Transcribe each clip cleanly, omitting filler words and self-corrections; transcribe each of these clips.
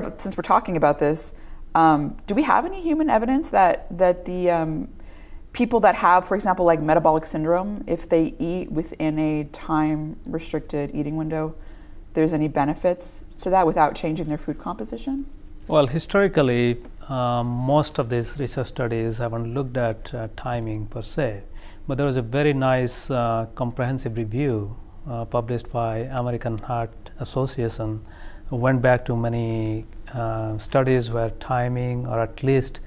Since we're talking about this, do we have any human evidence that the people that have, for example, like metabolic syndrome, if they eat within a time-restricted eating window, there's any benefits to that without changing their food composition? Well, historically, most of these research studies haven't looked at timing per se, but there was a very nice comprehensive review published by American Heart Association, who went back to many studies where timing, or at least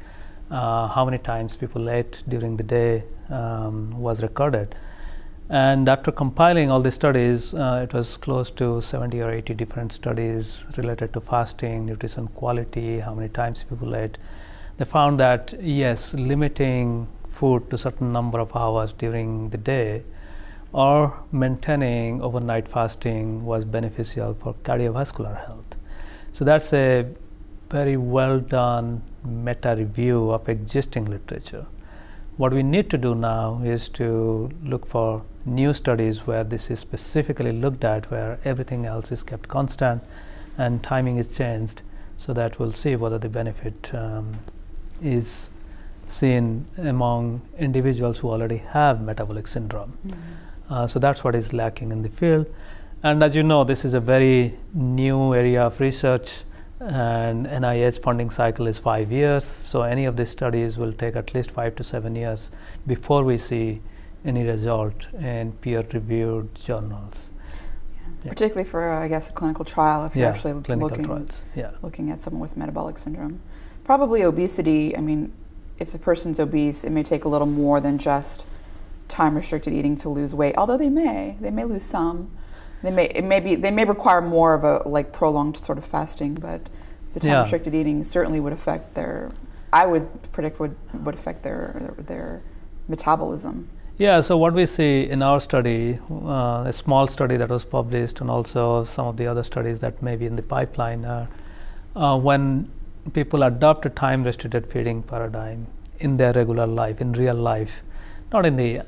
how many times people ate during the day, was recorded. And after compiling all the studies, it was close to 70 or 80 different studies related to fasting, nutrition quality, how many times people ate. They found that yes, limiting food to a certain number of hours during the day or maintaining overnight fasting was beneficial for cardiovascular health. So that's a very well done meta review of existing literature. What we need to do now is to look for new studies where this is specifically looked at, where everything else is kept constant and timing is changed, so that we'll see whether the benefit is seen among individuals who already have metabolic syndrome. Mm-hmm. So that's what is lacking in the field. And as you know, this is a very new area of research, and NIH funding cycle is 5 years. So any of these studies will take at least 5 to 7 years before we see any result in peer-reviewed journals. Yeah. Particularly for, I guess, a clinical trial, if you're actually looking at someone with metabolic syndrome. Probably obesity, I mean, if the person's obese, it may take a little more than just time-restricted eating to lose weight, although they may lose some. They may require more of a prolonged sort of fasting, but the time-restricted eating certainly would affect their, I would predict would affect their metabolism. Yeah, so what we see in our study, a small study that was published, and also some of the other studies that may be in the pipeline, are when people adopt a time-restricted feeding paradigm in their regular life, in real life, not in the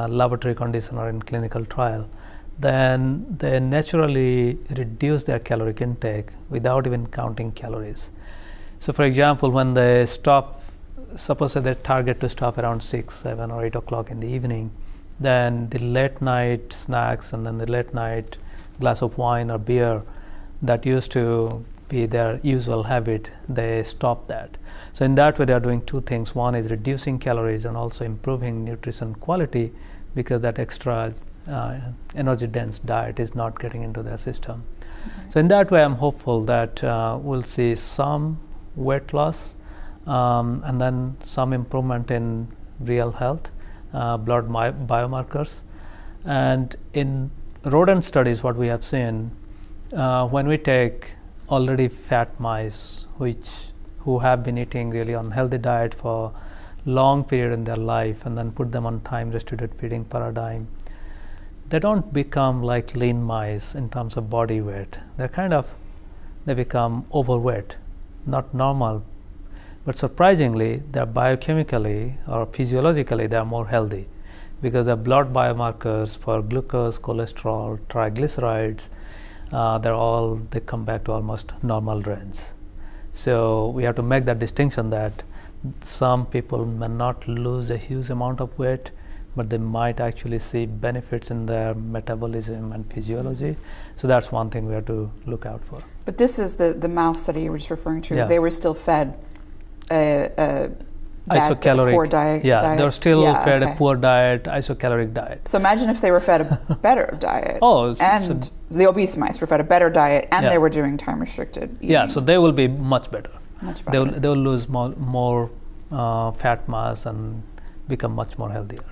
laboratory condition or in clinical trial, then they naturally reduce their caloric intake without even counting calories. So for example, when they stop, suppose they target to stop around 6, 7 or 8 o'clock in the evening, then the late night snacks and then the late night glass of wine or beer that used to be their usual habit, they stop that. So in that way they are doing two things. One is reducing calories and also improving nutrition quality, because that extra energy dense diet is not getting into their system. Okay. So in that way I'm hopeful that we'll see some weight loss and then some improvement in real health, blood biomarkers. And in rodent studies, what we have seen, when we take already fat mice who have been eating really unhealthy diet for long period in their life and then put them on time-restricted feeding paradigm, they don't become like lean mice in terms of body weight. They become overweight, not normal. But surprisingly, they're biochemically or physiologically, they're more healthy, because the blood biomarkers for glucose, cholesterol, triglycerides, they come back to almost normal range. So we have to make that distinction that some people may not lose a huge amount of weight, but they might actually see benefits in their metabolism and physiology. So that's one thing we have to look out for. But this is the mouse study you were just referring to. Yeah. They were still fed a poor diet. Yeah, they're still fed a poor diet, isocaloric diet. So imagine if they were fed a better diet. And the obese mice were fed a better diet, and they were doing time-restricted eating. Yeah, so they will be much better. Much better. They will lose more fat mass and become much more healthier.